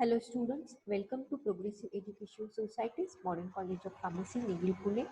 Hello students, welcome to Progressive Education Society's Modern College of Pharmacy, Nigli, Pune.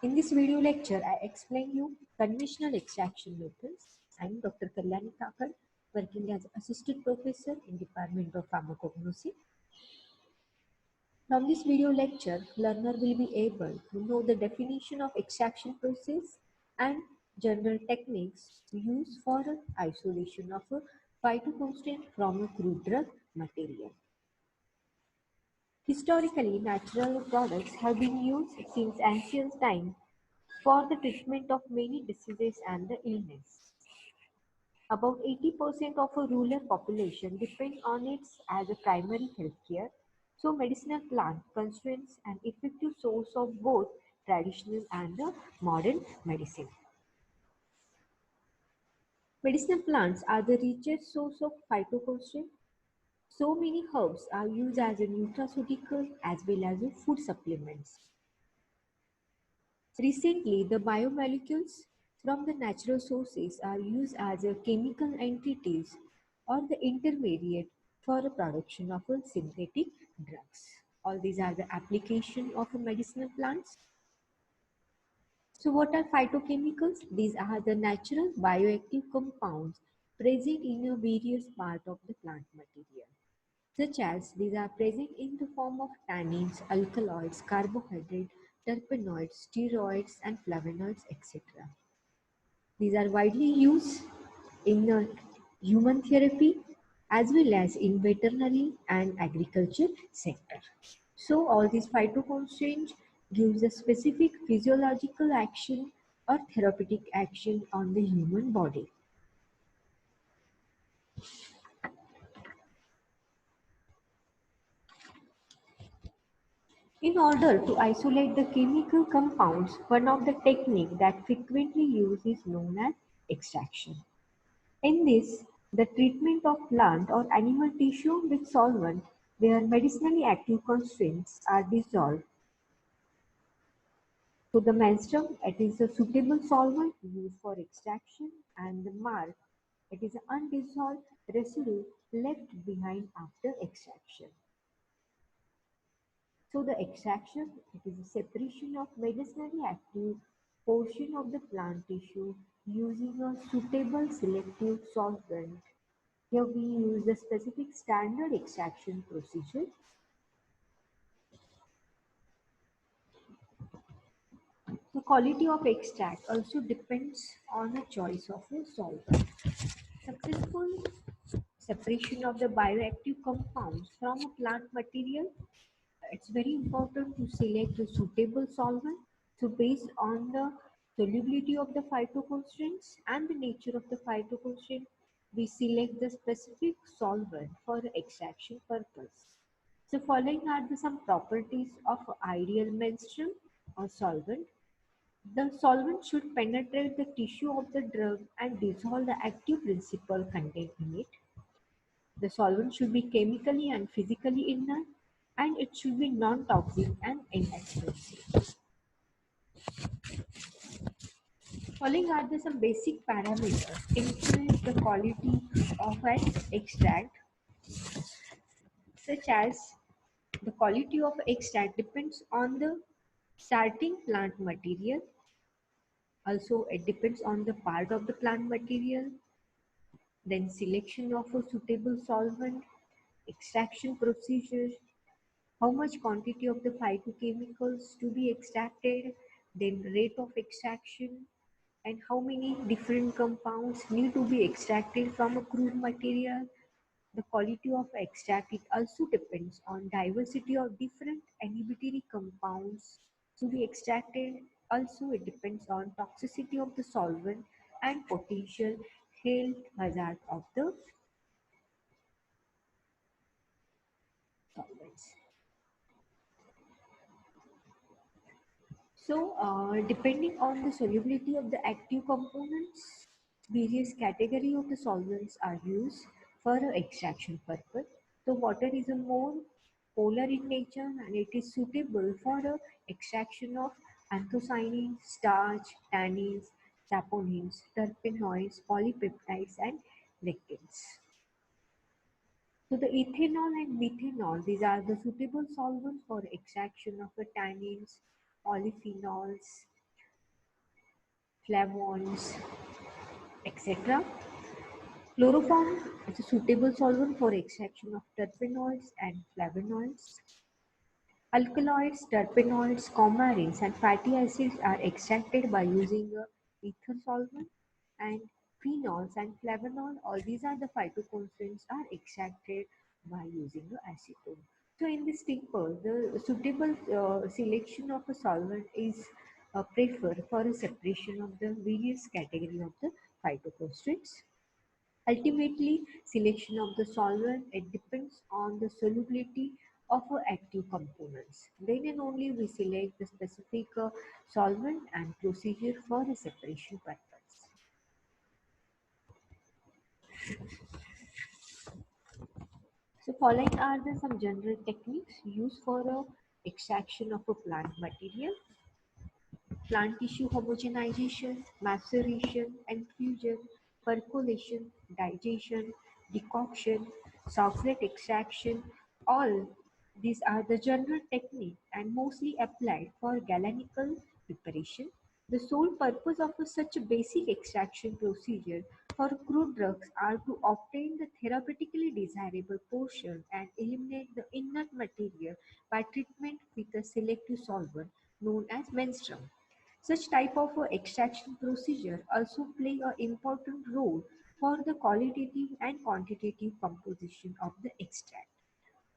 In this video lecture, I explain you conventional extraction methods. I am Dr. Kalyani Thakar, working as Assistant Professor in Department of Pharmacognosy. From this video lecture, learner will be able to know the definition of extraction process and general techniques used for isolation of a phytoconstituent from a crude drug material. Historically, natural products have been used since ancient times for the treatment of many diseases and the illness. About 80% of a rural population depend on it as a primary healthcare, so medicinal plant constitutes an effective source of both traditional and the modern medicine. Medicinal plants are the richest source of phytoconstituents. So many herbs are used as a nutraceutical as well as a food supplements. Recently, the biomolecules from the natural sources are used as a chemical entities or the intermediate for the production of a synthetic drugs. All these are the application of a medicinal plants. So what are phytochemicals? These are the natural bioactive compounds present in a various part of the plant material, such as these are present in the form of tannins, alkaloids, carbohydrates, terpenoids, steroids, and flavonoids, etc. These are widely used in the human therapy as well as in veterinary and agriculture sector. So all these phytoconstituents gives a specific physiological action or therapeutic action on the human body. In order to isolate the chemical compounds, one of the techniques that frequently used is known as extraction. In this, the treatment of plant or animal tissue with solvent where medicinally active constituents are dissolved. So the menstruum, it is a suitable solvent used for extraction, and the mark, it is an undissolved residue left behind after extraction. So the extraction, it is a separation of medicinally active portion of the plant tissue using a suitable selective solvent. Here we use the specific standard extraction procedure. The quality of extract also depends on the choice of a solvent. Successful separation of the bioactive compounds from a plant material, it's very important to select a suitable solvent. So based on the solubility of the phytoconstituents and the nature of the phytoconstituent, we select the specific solvent for extraction purpose. So following are some properties of ideal menstruum or solvent. The solvent should penetrate the tissue of the drug and dissolve the active principle contained in it. The solvent should be chemically and physically inert, and it should be non-toxic and inexpensive. Following are some basic parameters influence the quality of an extract, such as the quality of extract depends on the starting plant material. Also, it depends on the part of the plant material, then selection of a suitable solvent, extraction procedures, how much quantity of the phytochemicals to be extracted, then rate of extraction, and how many different compounds need to be extracted from a crude material. The quality of extract, it also depends on diversity of different inhibitory compounds to be extracted. Also, it depends on toxicity of the solvent and potential health hazard of the solvents. So, depending on the solubility of the active components, various category of the solvents are used for extraction purpose. So, water is a more polar in nature and it is suitable for extraction of anthocyanins, starch, tannins, saponins, terpenoids, polypeptides, and lectins. So the ethanol and methanol, these are the suitable solvents for extraction of the tannins, polyphenols, flavonoids, etc. Chloroform is a suitable solvent for extraction of terpenoids and flavonoids. Alkaloids, terpenoids, coumarins, and fatty acids are extracted by using a ether solvent, and phenols and flavanol, all these are the phytoconstituents are extracted by using the acetone. So in this table, the suitable selection of a solvent is preferred for a separation of the various category of the phytoconstituents. Ultimately, selection of the solvent, it depends on the solubility of active components. Then and only we select the specific solvent and procedure for the separation purpose. So following are the some general techniques used for extraction of a plant material: plant tissue homogenization, maceration, infusion, percolation, digestion, decoction, sulfate extraction. All these are the general technique and mostly applied for galenical preparation. The sole purpose of such a basic extraction procedure for crude drugs are to obtain the therapeutically desirable portion and eliminate the inert material by treatment with a selective solvent known as menstruum. Such type of extraction procedure also play an important role for the qualitative and quantitative composition of the extract.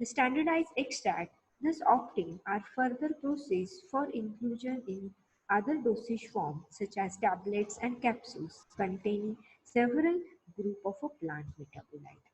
The standardized extract thus obtained are further processed for inclusion in other dosage forms such as tablets and capsules containing several group of a plant metabolite.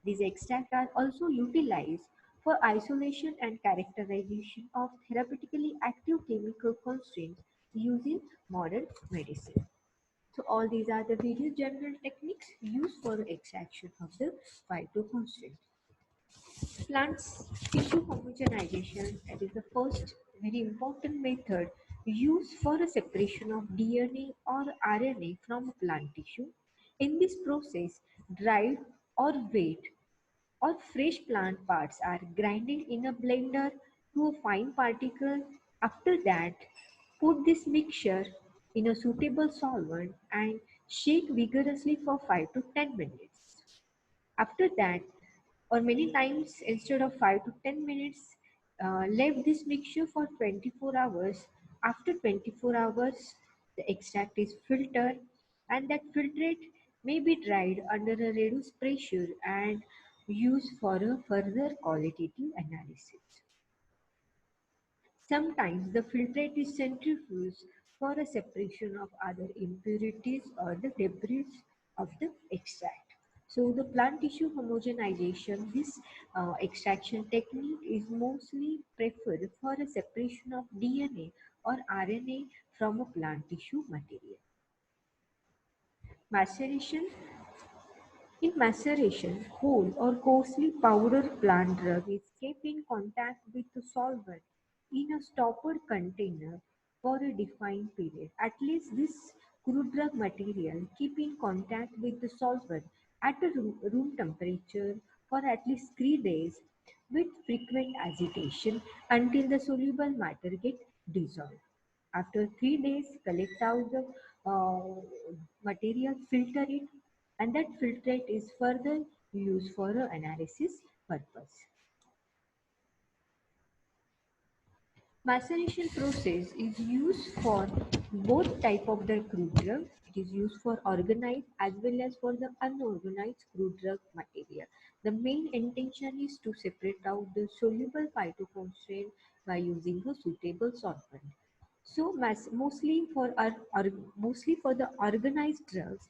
These extracts are also utilized for isolation and characterization of therapeutically active chemical constraints used in modern medicine. So all these are the various general techniques used for extraction of the phytoconstraint. Plants tissue homogenization, that is the first very important method used for a separation of DNA or RNA from a plant tissue. In this process, dried or wet or fresh plant parts are grinded in a blender to a fine particle. After that, put this mixture in a suitable solvent and shake vigorously for 5 to 10 minutes. After that, or many times instead of 5 to 10 minutes, leave this mixture for 24 hours. After 24 hours, the extract is filtered, and that filtrate may be dried under a reduced pressure and used for a further qualitative analysis. Sometimes the filtrate is centrifuged for a separation of other impurities or the debris of the extract. So the plant tissue homogenization, this extraction technique is mostly preferred for a separation of DNA or RNA from a plant tissue material. Maceration. In maceration, whole or coarsely powdered plant drug is kept in contact with the solvent in a stoppered container for a defined period. At least this crude drug material keep in contact with the solvent at a room temperature for at least 3 days with frequent agitation until the soluble matter get dissolved. After 3 days, collect out the material, filter it, and that filtrate is further used for analysis purpose. Maceration process is used for both type of the crude drug. It is used for organized as well as for the unorganized crude drug material. The main intention is to separate out the soluble phytoconstraint by using a suitable solvent. So mostly for the organized drugs,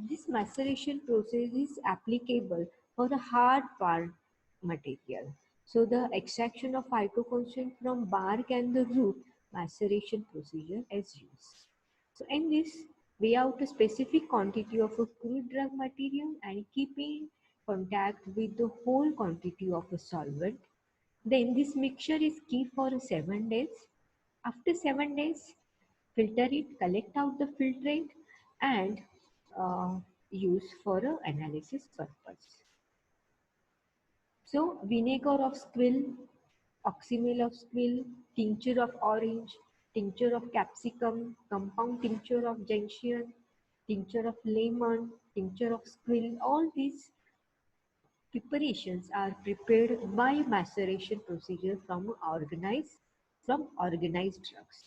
this maceration process is applicable for the hard part material. So the extraction of phytoconstraint from bark and the root maceration procedure is used. So in this, weigh out a specific quantity of a crude drug material and keep in contact with the whole quantity of a solvent. Then this mixture is kept for 7 days. After 7 days, filter it, collect out the filtrate, and uh, use for a analysis purpose. So vinegar of squill, oxymel of squill, tincture of orange, tincture of capsicum, compound tincture of gentian, tincture of lemon, tincture of squill, all these preparations are prepared by maceration procedure from organized drugs.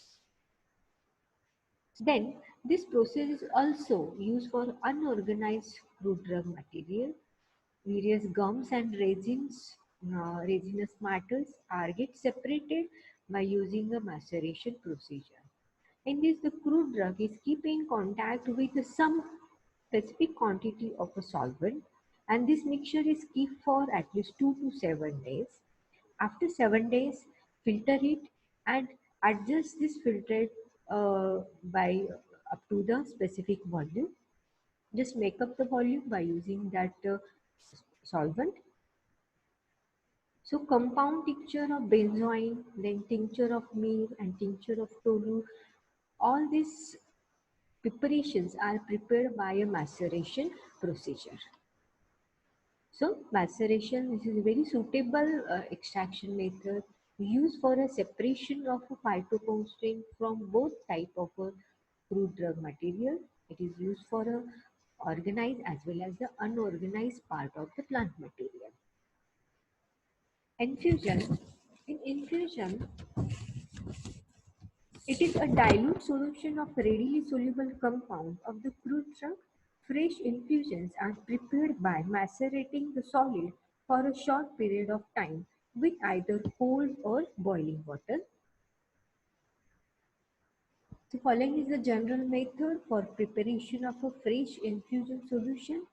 Then this process is also used for unorganized crude drug material. Various gums and resinous matters are get separated by using a maceration procedure. In this, the crude drug is kept in contact with some specific quantity of a solvent, and this mixture is kept for at least 2 to 7 days. After 7 days, filter it and adjust this filtrate by up to the specific volume. Just make up the volume by using that solvent. So compound tincture of benzoin, then tincture of myrrh and tincture of tolu, all these preparations are prepared by a maceration procedure. So maceration, this is a very suitable extraction method used for a separation of a phytoconstraint from both type of a crude drug material. It is used for a organized as well as the unorganized part of the plant material. Infusion. In infusion, it is a dilute solution of readily soluble compound of the crude drug. Fresh infusions are prepared by macerating the solid for a short period of time with either cold or boiling water. The following is the general method for preparation of a fresh infusion solution.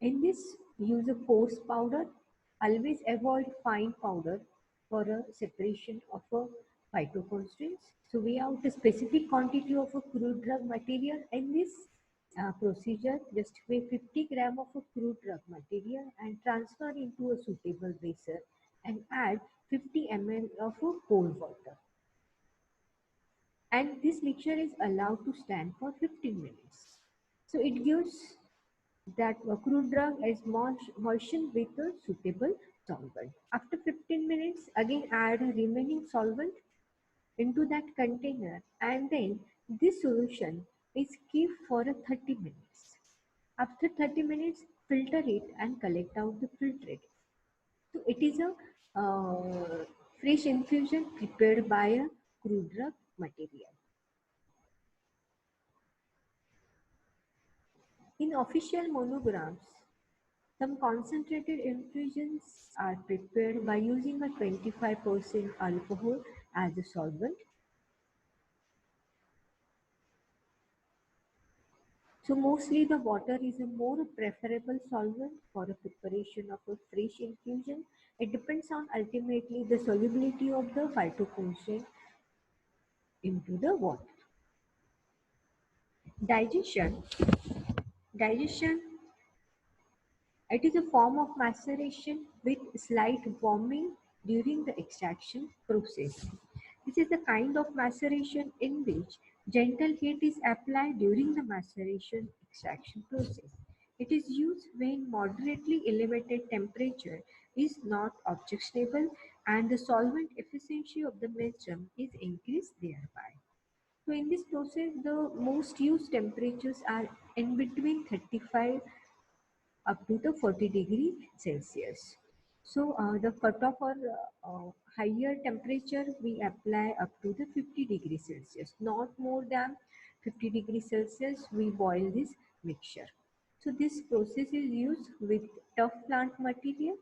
In this, use a coarse powder. Always avoid fine powder for a separation of a phytoconstraints. So we have a specific quantity of a crude drug material. In this procedure, just weigh 50 gram of a crude drug material and transfer into a suitable vessel and add 50 ml of a cold water. And this mixture is allowed to stand for 15 minutes. So it gives that crude drug is moistened with a suitable solvent. After 15 minutes, again add a remaining solvent into that container, and then this solution is kept for a 30 minutes. After 30 minutes, filter it and collect out the filtrate. So it is a fresh infusion prepared by a crude drug material. In official monograms, some concentrated infusions are prepared by using a 25% alcohol as a solvent. So mostly the water is a more preferable solvent for the preparation of a fresh infusion. It depends on ultimately the solubility of the phytoconstraint into the water. Digestion. Digestion, it is a form of maceration with slight warming during the extraction process. This is the kind of maceration in which gentle heat is applied during the maceration extraction process. It is used when moderately elevated temperature is not objectionable and the solvent efficiency of the menstruum is increased thereby. So in this process, the most used temperatures are in between 35 up to the 40 degrees Celsius. So the cutoff for higher temperature we apply up to the 50 degrees Celsius, not more than 50 degrees Celsius we boil this mixture. So this process is used with tough plant material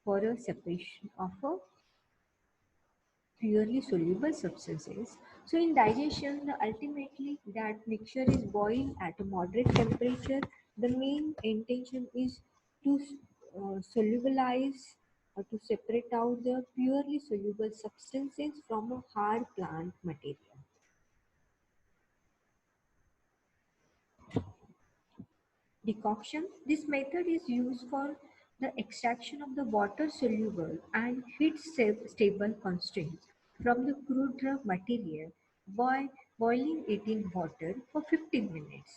for a separation of a purely soluble substances. So in digestion, ultimately that mixture is boiled at a moderate temperature. The main intention is to solubilize or to separate out the purely soluble substances from a hard plant material. Decoction. This method is used for the extraction of the water soluble and heat stable constraints from the crude drug material by boiling it in water for 15 minutes.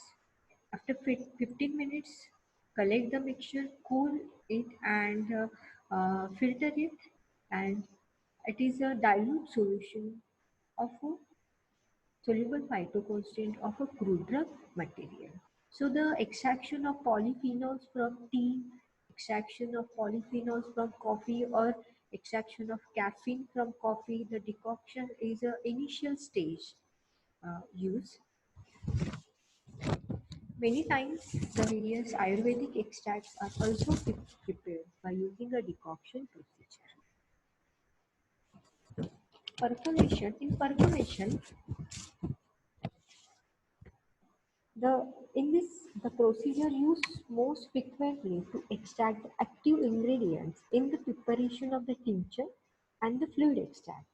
After 15 minutes, collect the mixture, cool it, and filter it, and it is a dilute solution of a soluble phytoconstant of a crude drug material. So the extraction of polyphenols from tea, extraction of polyphenols from coffee, or extraction of caffeine from coffee, the decoction is an initial stage use. Many times the various Ayurvedic extracts are also prepared by using a decoction procedure. Percolation. In percolation, the procedure used most frequently to extract the active ingredients in the preparation of the tincture and the fluid extract.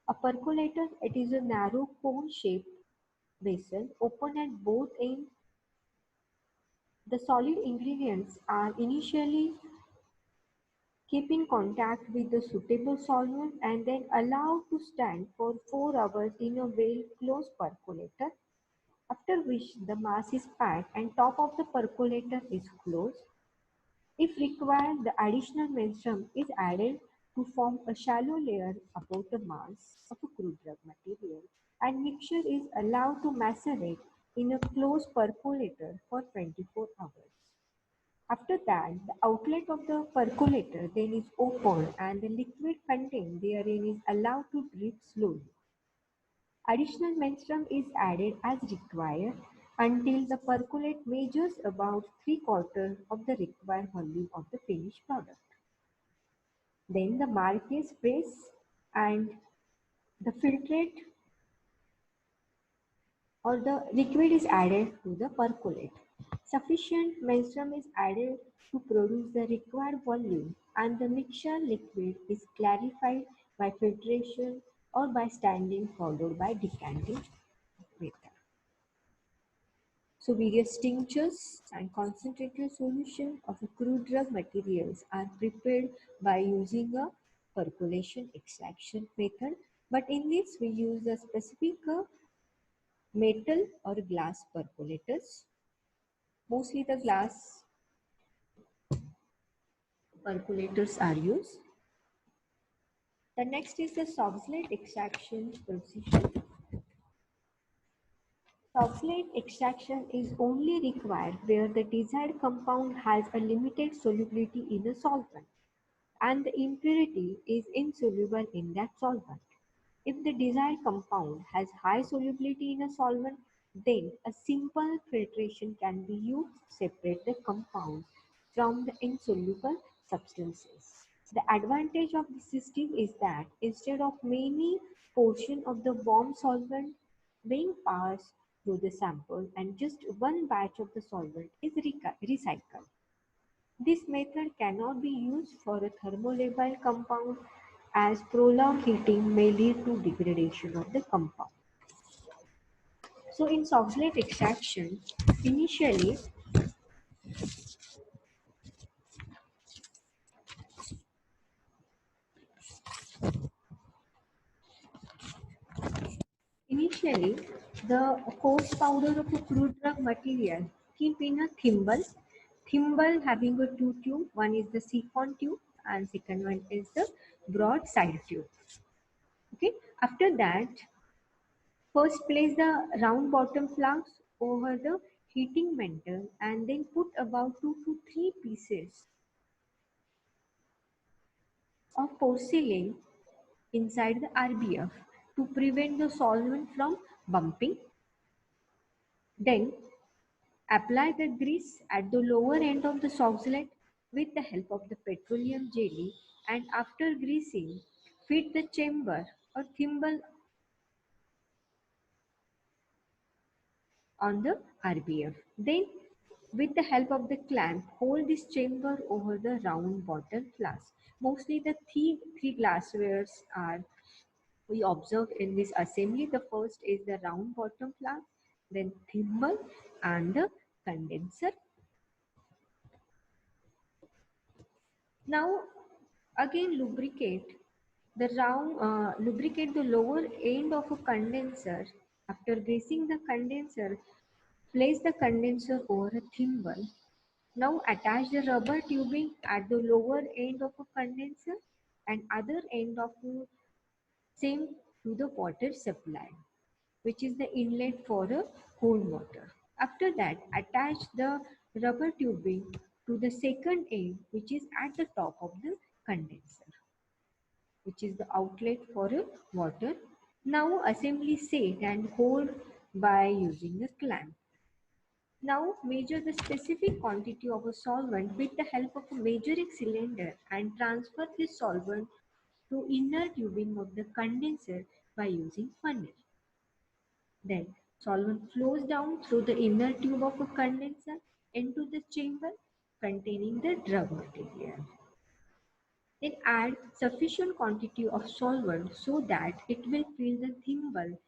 A percolator, it is a narrow cone-shaped vessel open at both ends. The solid ingredients are initially kept in contact with the suitable solvent and then allowed to stand for 4 hours in a well-closed percolator, after which the mass is packed and top of the percolator is closed. If required, the additional menstruum is added to form a shallow layer above the mass of a crude drug material, and mixture is allowed to macerate in a closed percolator for 24 hours. After that, the outlet of the percolator then is opened and the liquid contained therein is allowed to drip slowly. Additional menstruum is added as required until the percolate measures about 3/4 of the required volume of the finished product. Then the Marquez press and the filtrate or the liquid is added to the percolate. Sufficient menstruum is added to produce the required volume, and the mixture liquid is clarified by filtration or by standing followed by decanting method. So various tinctures and concentrated solution of a crude drug materials are prepared by using a percolation extraction method. But in this we use a specific metal or glass percolators. Mostly the glass percolators are used. The next is the Soxhlet extraction procedure. Soxhlet extraction is only required where the desired compound has a limited solubility in a solvent and the impurity is insoluble in that solvent. If the desired compound has high solubility in a solvent, then a simple filtration can be used to separate the compounds from the insoluble substances. The advantage of this system is that instead of many portions of the warm solvent being passed through the sample and just one batch of the solvent is recycled. This method cannot be used for a thermolabile compound as prolonged heating may lead to degradation of the compound. So in Soxhlet extraction, initially Initially, the coarse powder of a crude drug material keep in a thimble having a two tube. One is the siphon tube and second one is the broad side tube. Okay. After that, first place the round bottom flask over the heating mantle and then put about 2 to 3 pieces of porcelain inside the RBF to prevent the solvent from bumping. Then apply the grease at the lower end of the Soxhlet with the help of the petroleum jelly, and after greasing, fit the chamber or thimble on the RBF. Then with the help of the clamp, hold this chamber over the round bottle flask. Mostly the three glasswares are we observe in this assembly. The first is the round bottom flask, then thimble and the condenser. Now again lubricate the lower end of a condenser. After greasing the condenser, place the condenser over a thimble Now attach the rubber tubing at the lower end of a condenser and other end of the same to the water supply, which is the inlet for a cold water. After that, attach the rubber tubing to the second end, which is at the top of the condenser, which is the outlet for a water. Now assembly set and hold by using a clamp. Now measure the specific quantity of a solvent with the help of a measuring cylinder and transfer this solvent to inner tubing of the condenser by using funnel. Then solvent flows down through the inner tube of a condenser into the chamber containing the drug material. Then add sufficient quantity of solvent so that it will fill the thimble.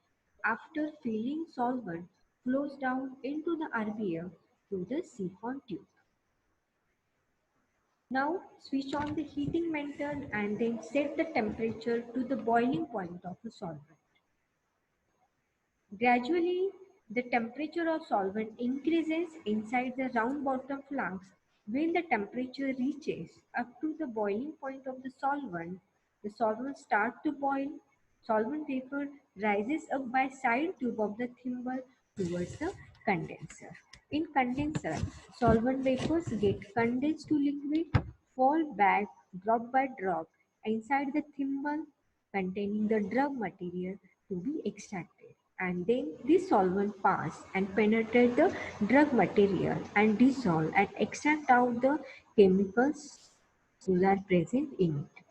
After filling, solvent flows down into the RBF through the siphon tube. Now switch on the heating method and then set the temperature to the boiling point of the solvent. Gradually, the temperature of solvent increases inside the round bottom flask. When the temperature reaches up to the boiling point of the solvent starts to boil. Solvent vapor rises up by side tube of the thimble towards the condenser. In condenser, solvent vapors get condensed to liquid, fall back drop by drop inside the thimble containing the drug material to be extracted, and then this solvent pass and penetrate the drug material and dissolve and extract out the chemicals which are present in it.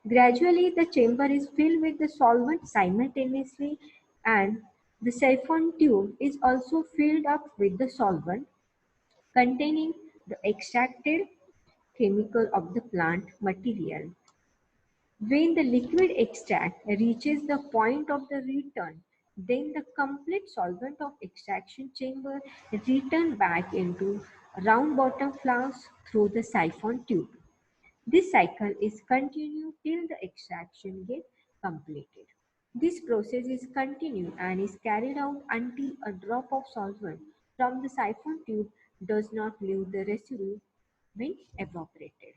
Gradually, the chamber is filled with the solvent simultaneously, and the siphon tube is also filled up with the solvent containing the extracted chemical of the plant material. When the liquid extract reaches the point of the return, then the complete solvent of extraction chamber return back into round bottom flask through the siphon tube. This cycle is continued till the extraction gets completed. This process is continued and is carried out until a drop of solvent from the siphon tube does not leave the residue when evaporated.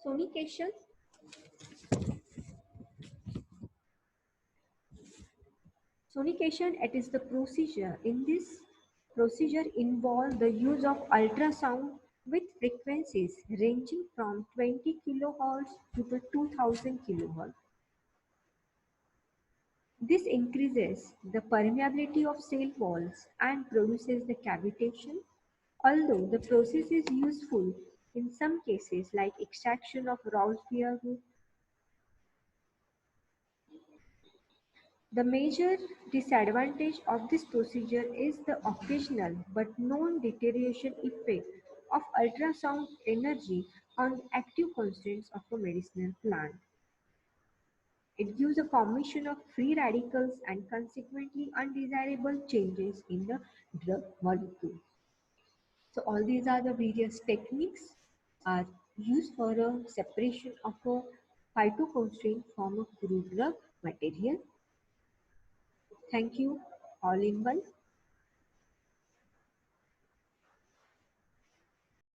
Sonication. Sonication, it is the procedure. In this procedure involves the use of ultrasound with frequencies ranging from 20 kilohertz to the 2000 kilohertz. This increases the permeability of cell walls and produces the cavitation. Although the process is useful in some cases like extraction of raw root, the major disadvantage of this procedure is the occasional but known deterioration effect of ultrasound energy on the active constituents of a medicinal plant. It gives a formation of free radicals and consequently undesirable changes in the drug molecule. So all these are the various techniques are used for a separation of a phytoconstraint from a crude drug material. Thank you, all in one.